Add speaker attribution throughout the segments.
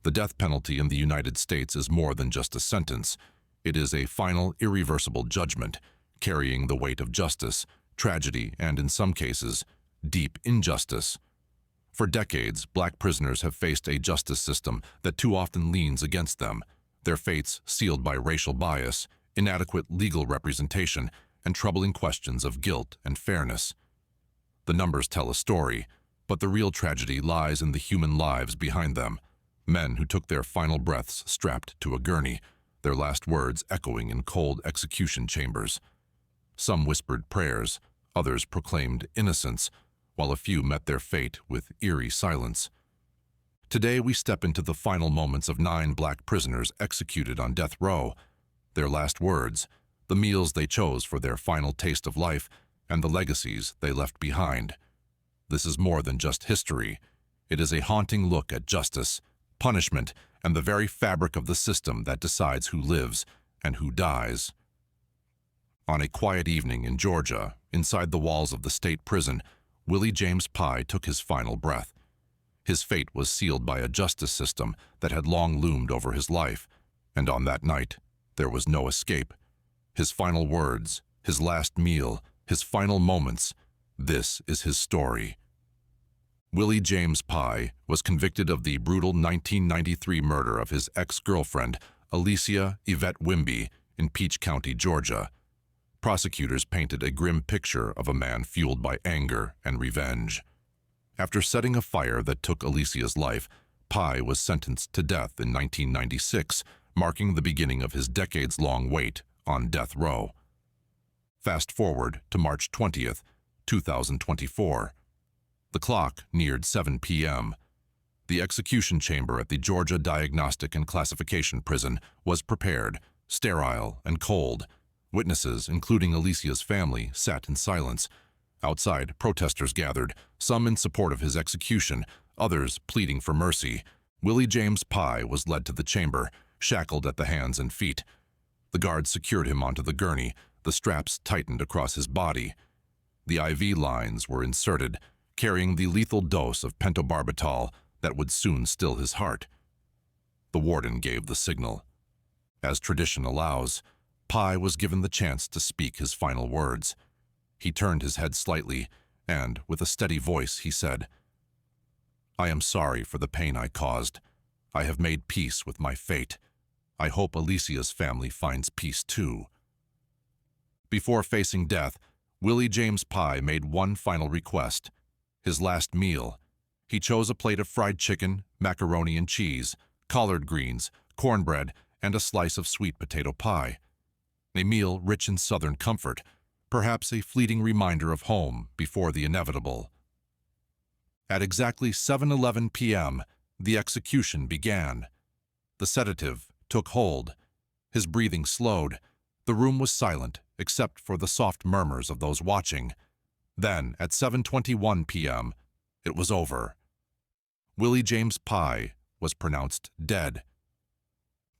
Speaker 1: The death penalty in the United States is more than just a sentence. It is a final, irreversible judgment, carrying the weight of justice, tragedy, and in some cases, deep injustice. For decades, black prisoners have faced a justice system that too often leans against them, their fates sealed by racial bias, inadequate legal representation, and troubling questions of guilt and fairness. The numbers tell a story, but the real tragedy lies in the human lives behind them. Men who took their final breaths strapped to a gurney, their last words echoing in cold execution chambers. Some whispered prayers, others proclaimed innocence, while a few met their fate with eerie silence. Today we step into the final moments of 9 black prisoners executed on death row. Their last words, the meals they chose for their final taste of life, and the legacies they left behind. This is more than just history. It is a haunting look at justice, punishment, and the very fabric of the system that decides who lives and who dies. On a quiet evening in Georgia, inside the walls of the state prison, Willie James Pye took his final breath. His fate was sealed by a justice system that had long loomed over his life, and on that night, there was no escape. His final words, his last meal, his final moments, this is his story. Willie James Pye was convicted of the brutal 1993 murder of his ex-girlfriend, Alicia Yvette Wimby, in Peach County, Georgia. Prosecutors painted a grim picture of a man fueled by anger and revenge. After setting a fire that took Alicia's life, Pye was sentenced to death in 1996, marking the beginning of his decades-long wait on death row. Fast forward to March 20th, 2024. The clock neared 7 p.m. The execution chamber at the Georgia Diagnostic and Classification Prison was prepared, sterile and cold. Witnesses, including Alicia's family, sat in silence. Outside, protesters gathered, some in support of his execution, others pleading for mercy. Willie James Pye was led to the chamber, shackled at the hands and feet. The guards secured him onto the gurney, the straps tightened across his body. The IV lines were inserted, carrying the lethal dose of pentobarbital that would soon still his heart. The warden gave the signal. As tradition allows, Pye was given the chance to speak his final words. He turned his head slightly, and, with a steady voice, he said, "I am sorry for the pain I caused. I have made peace with my fate. I hope Alicia's family finds peace too." Before facing death, Willie James Pye made one final request. His last meal. He chose a plate of fried chicken, macaroni and cheese, collard greens, cornbread, and a slice of sweet potato pie. A meal rich in Southern comfort, perhaps a fleeting reminder of home before the inevitable. At exactly 7:11 p.m., the execution began. The sedative took hold. His breathing slowed. The room was silent, except for the soft murmurs of those watching. Then, at 7:21 p.m., it was over. Willie James Pye was pronounced dead.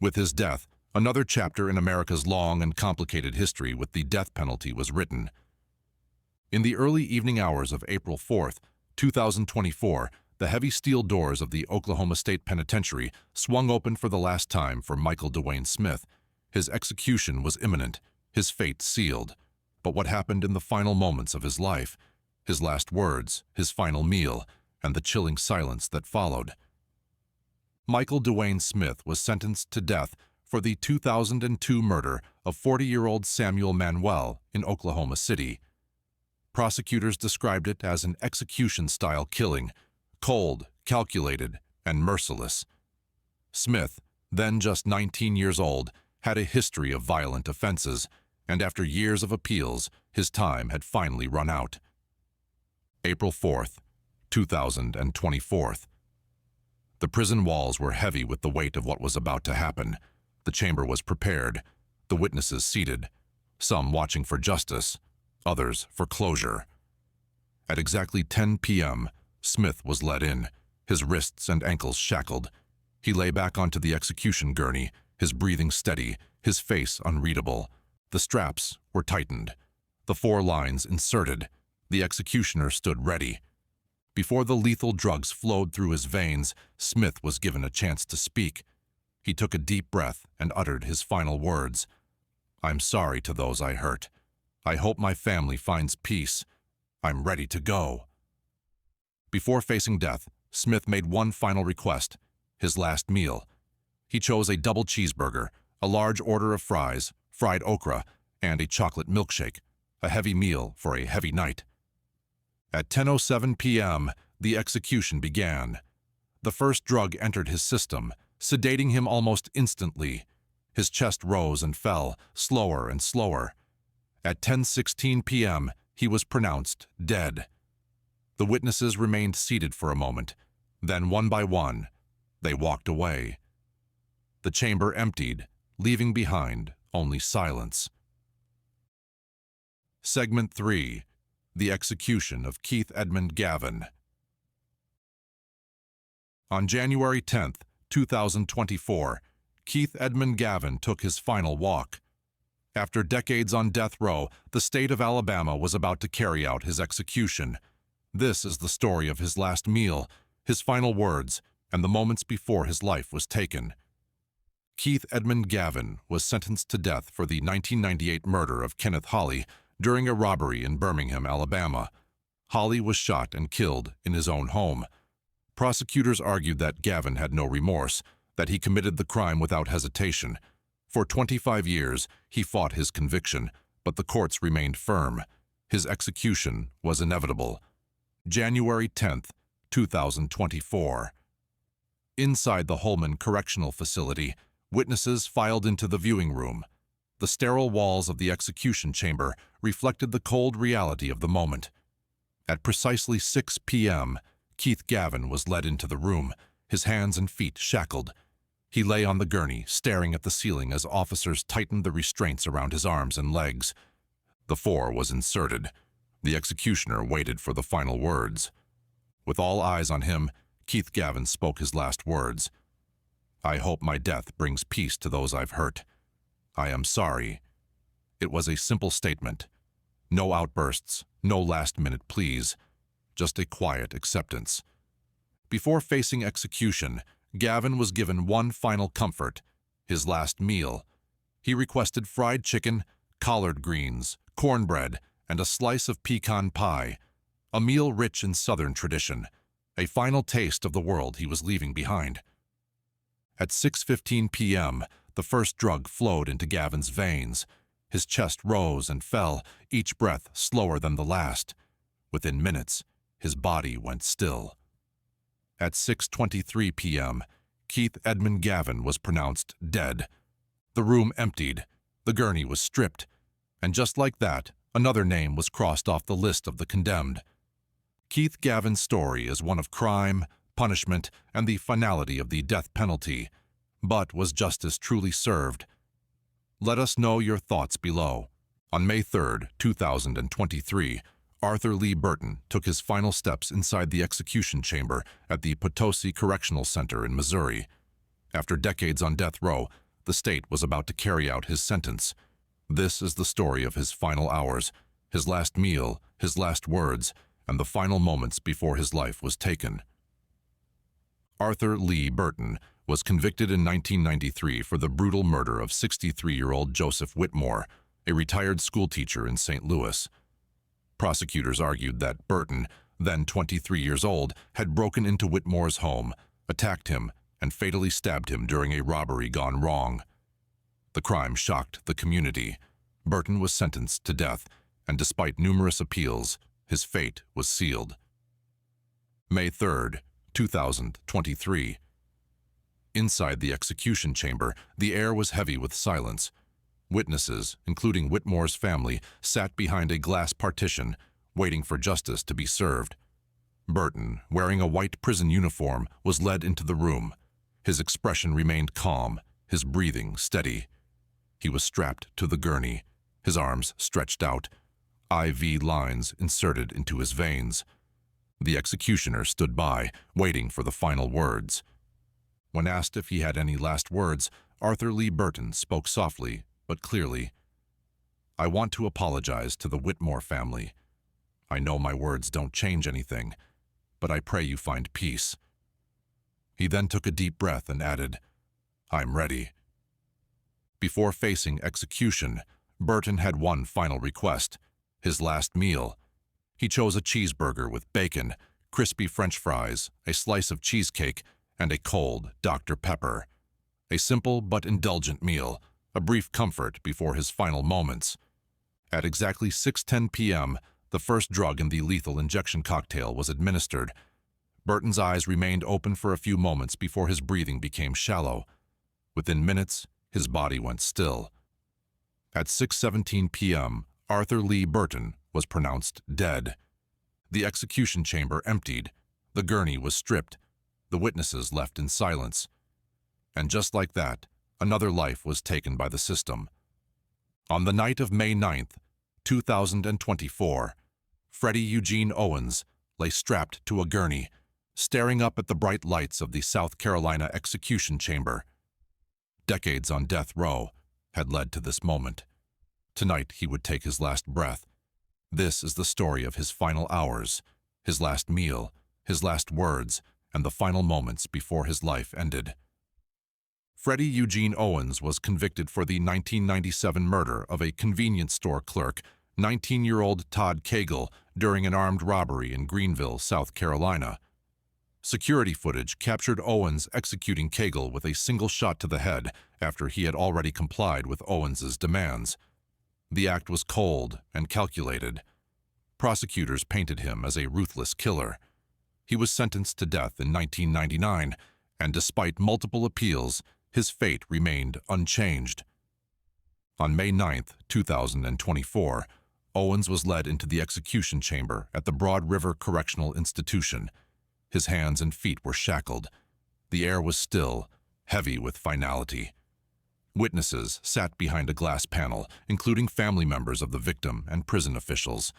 Speaker 1: With his death, another chapter in America's long and complicated history with the death penalty was written. In the early evening hours of April 4th, 2024, the heavy steel doors of the Oklahoma State Penitentiary swung open for the last time for Michael Dwayne Smith. His execution was imminent, his fate sealed. But what happened in the final moments of his life, his last words, his final meal, and the chilling silence that followed? Michael Dwayne Smith was sentenced to death for the 2002 murder of 40-year-old Samuel Manuel in Oklahoma City. Prosecutors described it as an execution-style killing, cold, calculated, and merciless. Smith, then just 19 years old, had a history of violent offenses, and after years of appeals, his time had finally run out. April 4th, 2024. The prison walls were heavy with the weight of what was about to happen. The chamber was prepared, the witnesses seated, some watching for justice, others for closure. At exactly 10 p.m., Smith was led in, his wrists and ankles shackled. He lay back onto the execution gurney, his breathing steady, his face unreadable. The straps were tightened, the 4 lines inserted. The executioner stood ready. Before the lethal drugs flowed through his veins, Smith was given a chance to speak. He took a deep breath and uttered his final words. "I'm sorry to those I hurt. I hope my family finds peace. I'm ready to go." Before facing death, Smith made one final request, his last meal. He chose a double cheeseburger, a large order of fries, fried okra, and a chocolate milkshake, a heavy meal for a heavy night. At 10:07 p.m., the execution began. The first drug entered his system, sedating him almost instantly. His chest rose and fell, slower and slower. At 10:16 p.m., he was pronounced dead. The witnesses remained seated for a moment. Then, one by one, they walked away. The chamber emptied, leaving behind only silence. Segment 3. The Execution of Keith Edmund Gavin. On January 10, 2024, Keith Edmund Gavin took his final walk. After decades on death row, the state of Alabama was about to carry out his execution. This is the story of his last meal, his final words, and the moments before his life was taken. Keith Edmund Gavin was sentenced to death for the 1998 murder of Kenneth Hawley during a robbery in Birmingham, Alabama. Hawley was shot and killed in his own home. Prosecutors argued that Gavin had no remorse, that he committed the crime without hesitation. For 25 years, he fought his conviction, but the courts remained firm. His execution was inevitable. January 10, 2024. Inside the Holman Correctional Facility, witnesses filed into the viewing room. The sterile walls of the execution chamber reflected the cold reality of the moment. At precisely 6 p.m., Keith Gavin was led into the room, his hands and feet shackled. He lay on the gurney, staring at the ceiling as officers tightened the restraints around his arms and legs. The 4 was inserted. The executioner waited for the final words. With all eyes on him, Keith Gavin spoke his last words. "I hope my death brings peace to those I've hurt. I am sorry." It was a simple statement. No outbursts, no last-minute pleas, just a quiet acceptance. Before facing execution, Gavin was given one final comfort, his last meal. He requested fried chicken, collard greens, cornbread, and a slice of pecan pie, a meal rich in Southern tradition, a final taste of the world he was leaving behind. At 6:15 p.m., the first drug flowed into Gavin's veins. His chest rose and fell, each breath slower than the last. Within minutes, his body went still. At 6:23 p.m., Keith Edmund Gavin was pronounced dead. The room emptied, the gurney was stripped, and just like that, another name was crossed off the list of the condemned. Keith Gavin's story is one of crime, punishment, and the finality of the death penalty. But was justice truly served? Let us know your thoughts below. On May 3, 2023, Arthur Lee Burton took his final steps inside the execution chamber at the Potosi Correctional Center in Missouri. After decades on death row, the state was about to carry out his sentence. This is the story of his final hours, his last meal, his last words, and the final moments before his life was taken. Arthur Lee Burton was convicted in 1993 for the brutal murder of 63-year-old Joseph Whitmore, a retired schoolteacher in St. Louis. Prosecutors argued that Burton, then 23 years old, had broken into Whitmore's home, attacked him, and fatally stabbed him during a robbery gone wrong. The crime shocked the community. Burton was sentenced to death, and despite numerous appeals, his fate was sealed. May 3, 2023. Inside the execution chamber, the air was heavy with silence. Witnesses, including Whitmore's family, sat behind a glass partition, waiting for justice to be served. Burton, wearing a white prison uniform, was led into the room. His expression remained calm, his breathing steady. He was strapped to the gurney, his arms stretched out, IV lines inserted into his veins. The executioner stood by, waiting for the final words. When asked if he had any last words, Arthur Lee Burton spoke softly but clearly. "I want to apologize to the Whitmore family. I know my words don't change anything, but I pray you find peace." He then took a deep breath and added, "I'm ready." Before facing execution, Burton had one final request, his last meal. He chose a cheeseburger with bacon, crispy French fries, a slice of cheesecake, and a cold Dr. Pepper. A simple but indulgent meal, a brief comfort before his final moments. At exactly 6:10 p.m., the first drug in the lethal injection cocktail was administered. Burton's eyes remained open for a few moments before his breathing became shallow. Within minutes, his body went still. At 6:17 p.m., Arthur Lee Burton was pronounced dead. The execution chamber emptied, the gurney was stripped, the witnesses left in silence. And just like that, another life was taken by the system. On the night of May 9th, 2024, Freddie Eugene Owens lay strapped to a gurney, staring up at the bright lights of the South Carolina execution chamber. Decades on death row had led to this moment. Tonight he would take his last breath. This is the story of his final hours, his last meal, his last words, and the final moments before his life ended. Freddie Eugene Owens was convicted for the 1997 murder of a convenience store clerk, 19-year-old Todd Cagle, during an armed robbery in Greenville, South Carolina. Security footage captured Owens executing Cagle with a single shot to the head after he had already complied with Owens's demands. The act was cold and calculated. Prosecutors painted him as a ruthless killer. He was sentenced to death in 1999, and despite multiple appeals, his fate remained unchanged. On May 9, 2024, Owens was led into the execution chamber at the Broad River Correctional Institution. His hands and feet were shackled. The air was still, heavy with finality. Witnesses sat behind a glass panel, including family members of the victim and prison officials.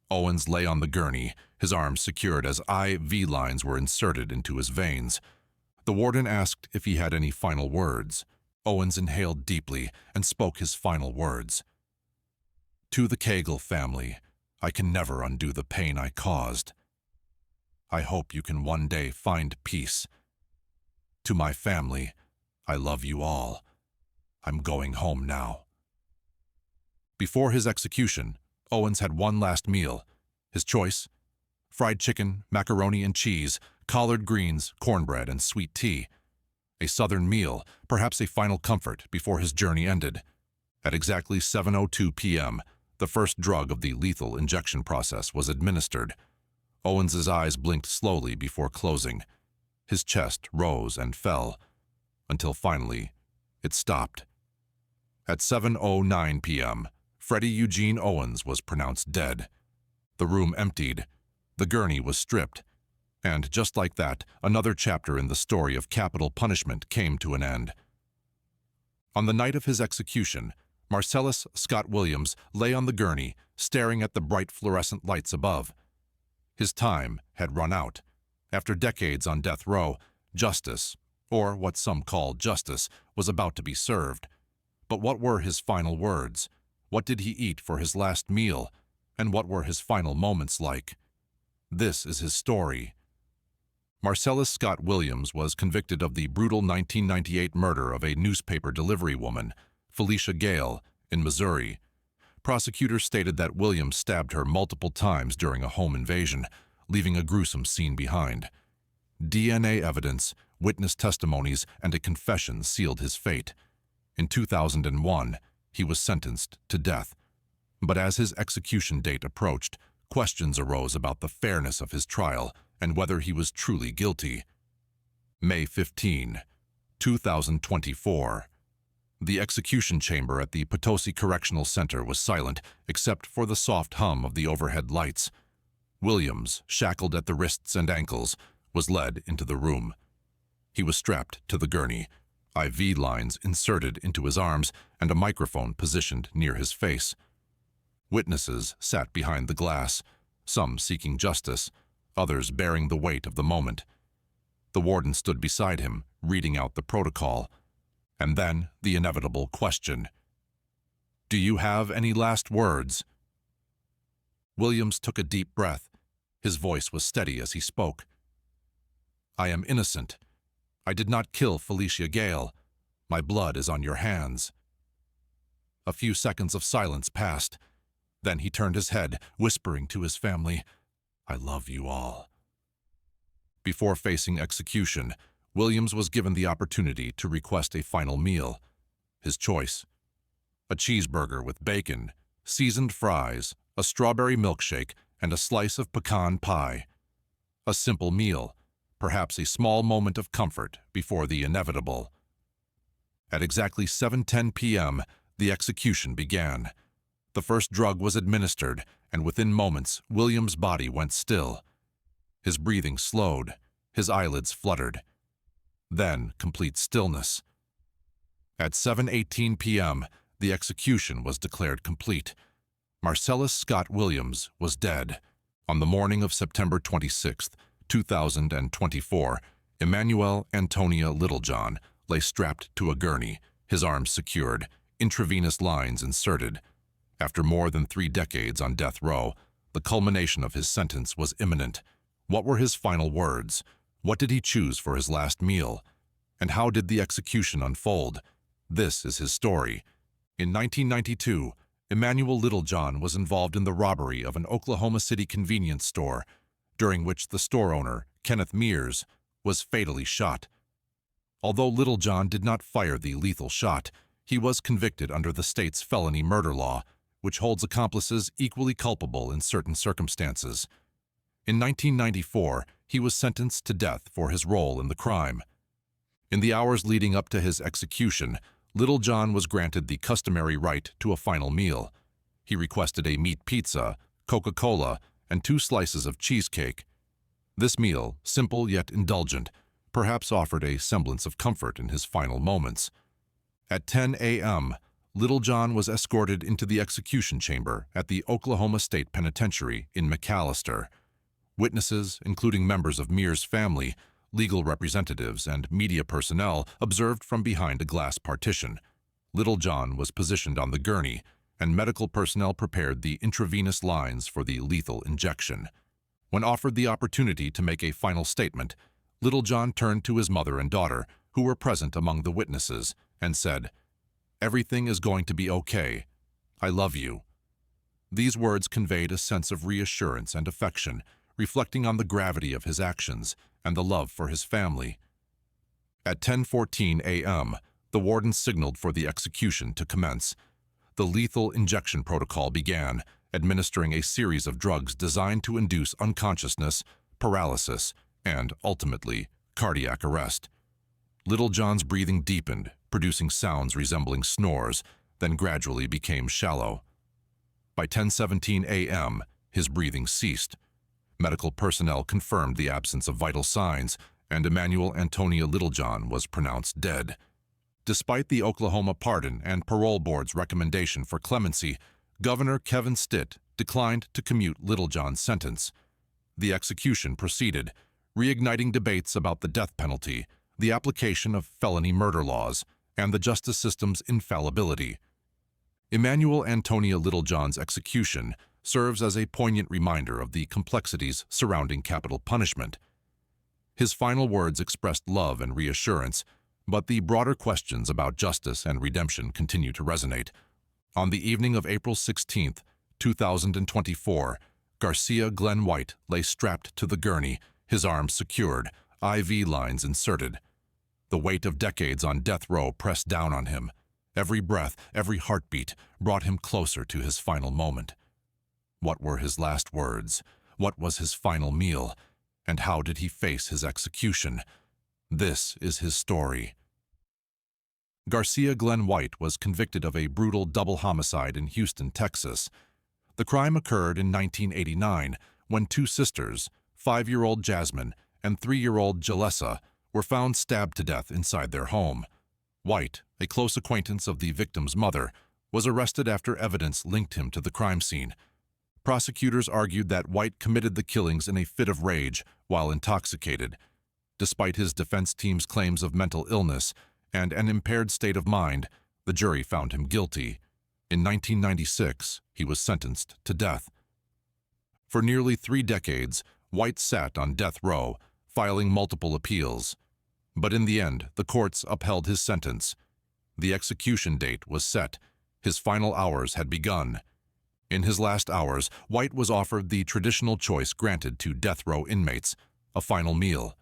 Speaker 1: Owens lay on the gurney, his arms secured as IV lines were inserted into his veins. The warden asked if he had any final words. Owens inhaled deeply and spoke his final words. "To the Cagle family, I can never undo the pain I caused. I hope you can one day find peace. To my family, I love you all. I'm going home now." Before his execution, Owens had one last meal. His choice: fried chicken, macaroni and cheese, collard greens, cornbread, and sweet tea. A Southern meal, perhaps a final comfort before his journey ended. At exactly 7:02 p.m., the first drug of the lethal injection process was administered. Owens's eyes blinked slowly before closing. His chest rose and fell, until finally, it stopped. At 7:09 p.m., Freddie Eugene Owens was pronounced dead. The room emptied, the gurney was stripped, and just like that, another chapter in the story of capital punishment came to an end. On the night of his execution, Marcellus Scott Williams lay on the gurney, staring at the bright fluorescent lights above. His time had run out. After decades on death row, justice, or what some call justice, was about to be served. But what were his final words? What did he eat for his last meal? And what were his final moments like? This is his story. Marcellus Scott Williams was convicted of the brutal 1998 murder of a newspaper delivery woman, Felicia Gale, in Missouri. Prosecutors stated that Williams stabbed her multiple times during a home invasion, leaving a gruesome scene behind. DNA evidence, witness testimonies, and a confession sealed his fate. In 2001, he was sentenced to death. But as his execution date approached, questions arose about the fairness of his trial and whether he was truly guilty. May 15, 2024. The execution chamber at the Potosi Correctional Center was silent, except for the soft hum of the overhead lights. Williams, shackled at the wrists and ankles, was led into the room. He was strapped to the gurney, IV lines inserted into his arms, and a microphone positioned near his face. Witnesses sat behind the glass, some seeking justice, others bearing the weight of the moment. The warden stood beside him, reading out the protocol. And then the inevitable question: "Do you have any last words?" Williams took a deep breath. His voice was steady as he spoke. "I am innocent. I did not kill Felicia Gale. My blood is on your hands." A few seconds of silence passed. Then he turned his head, whispering to his family, "I love you all." Before facing execution, Williams was given the opportunity to request a final meal. His choice: a cheeseburger with bacon, seasoned fries, a strawberry milkshake, and a slice of pecan pie. A simple meal, perhaps a small moment of comfort before the inevitable. At exactly 7:10 p.m., the execution began. The first drug was administered, and within moments, Williams' body went still. His breathing slowed, his eyelids fluttered. Then, complete stillness. At 7:18 p.m., the execution was declared complete. Marcellus Scott Williams was dead. On the morning of September 26, 2024, Emmanuel Antonia Littlejohn lay strapped to a gurney, his arms secured, intravenous lines inserted. After more than 3 decades on death row, the culmination of his sentence was imminent. What were his final words? What did he choose for his last meal? And how did the execution unfold? This is his story. In 1992, Emmanuel Littlejohn was involved in the robbery of an Oklahoma City convenience store, during which the store owner, Kenneth Mears, was fatally shot. Although Littlejohn did not fire the lethal shot, he was convicted under the state's felony murder law, which holds accomplices equally culpable in certain circumstances. In 1994, he was sentenced to death for his role in the crime. In the hours leading up to his execution, Littlejohn was granted the customary right to a final meal. He requested a meat pizza, Coca-Cola, and 2 slices of cheesecake. This meal, simple yet indulgent, perhaps offered a semblance of comfort in his final moments. At 10 a.m., Littlejohn was escorted into the execution chamber at the Oklahoma State Penitentiary in McAlester. Witnesses, including members of Mears' family, legal representatives, and media personnel, observed from behind a glass partition. Littlejohn was positioned on the gurney, and medical personnel prepared the intravenous lines for the lethal injection. When offered the opportunity to make a final statement, Littlejohn turned to his mother and daughter, who were present among the witnesses, and said, "Everything is going to be okay. I love you." These words conveyed a sense of reassurance and affection, reflecting on the gravity of his actions and the love for his family. At 10:14 a.m., the warden signaled for the execution to commence. The lethal injection protocol began, administering a series of drugs designed to induce unconsciousness, paralysis, and, ultimately, cardiac arrest. Littlejohn's breathing deepened, producing sounds resembling snores, then gradually became shallow. By 10:17 a.m., his breathing ceased. Medical personnel confirmed the absence of vital signs, and Emmanuel Antonia Littlejohn was pronounced dead. Despite the Oklahoma Pardon and Parole Board's recommendation for clemency, Governor Kevin Stitt declined to commute Littlejohn's sentence. The execution proceeded, reigniting debates about the death penalty, the application of felony murder laws, and the justice system's infallibility. Emmanuel Antonia Littlejohn's execution serves as a poignant reminder of the complexities surrounding capital punishment. His final words expressed love and reassurance, but the broader questions about justice and redemption continue to resonate. On the evening of April 16, 2024, Garcia Glenn White lay strapped to the gurney, his arms secured, IV lines inserted. The weight of decades on death row pressed down on him. Every breath, every heartbeat brought him closer to his final moment. What were his last words? What was his final meal? And how did he face his execution? This is his story. Garcia Glenn White was convicted of a brutal double homicide in Houston, Texas. The crime occurred in 1989 when 2 sisters, 5-year-old Jasmine and 3-year-old Jalessa, were found stabbed to death inside their home. White, a close acquaintance of the victim's mother, was arrested after evidence linked him to the crime scene. Prosecutors argued that White committed the killings in a fit of rage while intoxicated. Despite his defense team's claims of mental illness and an impaired state of mind, the jury found him guilty. In 1996, he was sentenced to death. For nearly 3 decades, White sat on death row, filing multiple appeals. But in the end, the courts upheld his sentence. The execution date was set. His final hours had begun. In his last hours, White was offered the traditional choice granted to death row inmates, a final meal.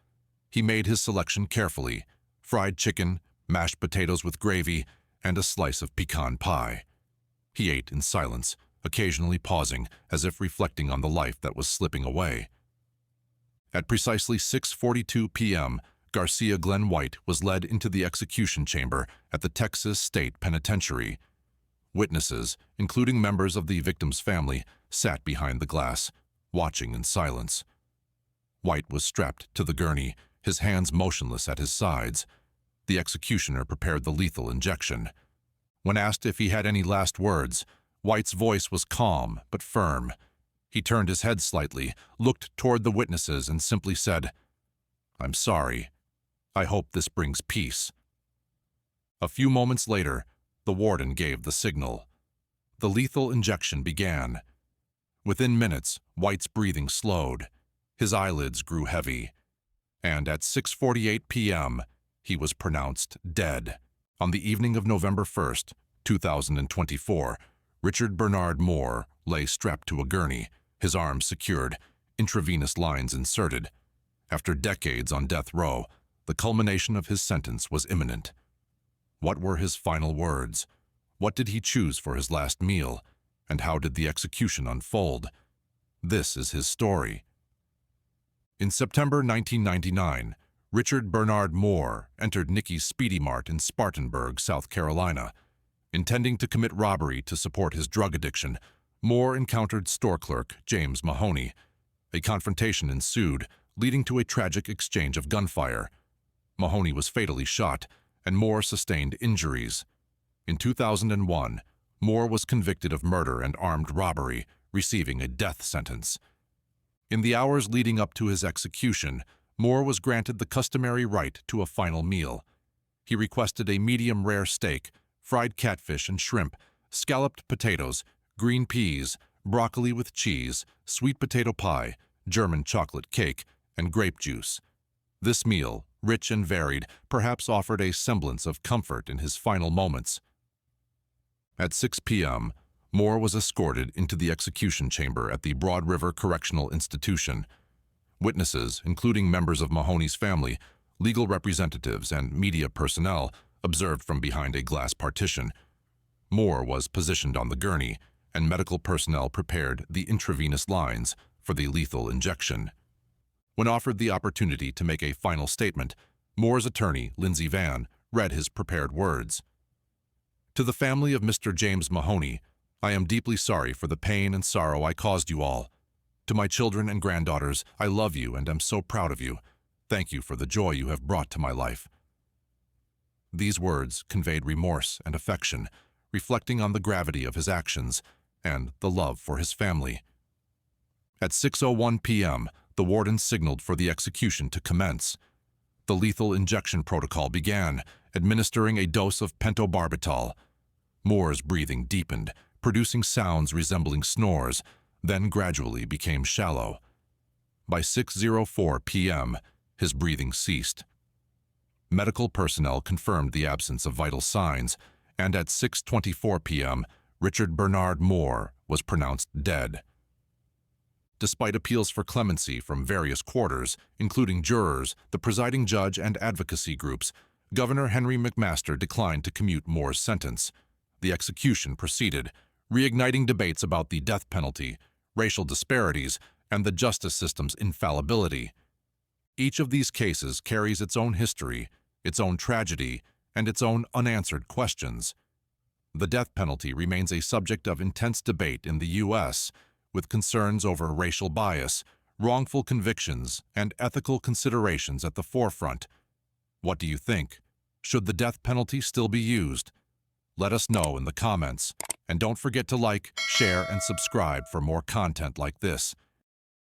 Speaker 1: He made his selection carefully: fried chicken, mashed potatoes with gravy, and a slice of pecan pie. He ate in silence, occasionally pausing, as if reflecting on the life that was slipping away. At precisely 6:42 p.m., Garcia Glenn White was led into the execution chamber at the Texas State Penitentiary. Witnesses, including members of the victim's family, sat behind the glass, watching in silence. White was strapped to the gurney, his hands motionless at his sides. The executioner prepared the lethal injection. When asked if he had any last words, White's voice was calm but firm. He turned his head slightly, looked toward the witnesses, and simply said, "I'm sorry. I hope this brings peace." A few moments later, the warden gave the signal. The lethal injection began. Within minutes, White's breathing slowed. His eyelids grew heavy. And at 6:48 p.m., he was pronounced dead. On the evening of November 1st, 2024, Richard Bernard Moore lay strapped to a gurney, his arms secured, intravenous lines inserted. After decades on death row, the culmination of his sentence was imminent. What were his final words? What did he choose for his last meal? And how did the execution unfold? This is his story. In September 1999, Richard Bernard Moore entered Nicky's Speedy Mart in Spartanburg, South Carolina. Intending to commit robbery to support his drug addiction, Moore encountered store clerk James Mahoney. A confrontation ensued, leading to a tragic exchange of gunfire. Mahoney was fatally shot, and Moore sustained injuries. In 2001, Moore was convicted of murder and armed robbery, receiving a death sentence. In the hours leading up to his execution, Moore was granted the customary right to a final meal. He requested a medium-rare steak, fried catfish and shrimp, scalloped potatoes, green peas, broccoli with cheese, sweet potato pie, German chocolate cake, and grape juice. This meal, rich and varied, perhaps offered a semblance of comfort in his final moments. At 6 p.m., Moore was escorted into the execution chamber at the Broad River Correctional Institution. Witnesses, including members of Mahoney's family, legal representatives, and media personnel, observed from behind a glass partition. Moore was positioned on the gurney, and medical personnel prepared the intravenous lines for the lethal injection. When offered the opportunity to make a final statement, Moore's attorney, Lindsey Vann, read his prepared words. "To the family of Mr. James Mahoney, I am deeply sorry for the pain and sorrow I caused you all. To my children and granddaughters, I love you and am so proud of you. Thank you for the joy you have brought to my life." These words conveyed remorse and affection, reflecting on the gravity of his actions and the love for his family. At 6:01 p.m., the warden signaled for the execution to commence. The lethal injection protocol began, administering a dose of pentobarbital. Moore's breathing deepened, producing sounds resembling snores, then gradually became shallow. By 6:04 p.m., his breathing ceased. Medical personnel confirmed the absence of vital signs, and at 6:24 p.m., Richard Bernard Moore was pronounced dead. Despite appeals for clemency from various quarters, including jurors, the presiding judge, and advocacy groups, Governor Henry McMaster declined to commute Moore's sentence. The execution proceeded, reigniting debates about the death penalty, racial disparities, and the justice system's infallibility. Each of these cases carries its own history, its own tragedy, and its own unanswered questions. The death penalty remains a subject of intense debate in the U.S., with concerns over racial bias, wrongful convictions, and ethical considerations at the forefront. What do you think? Should the death penalty still be used? Let us know in the comments. And don't forget to like, share, and subscribe for more content like this.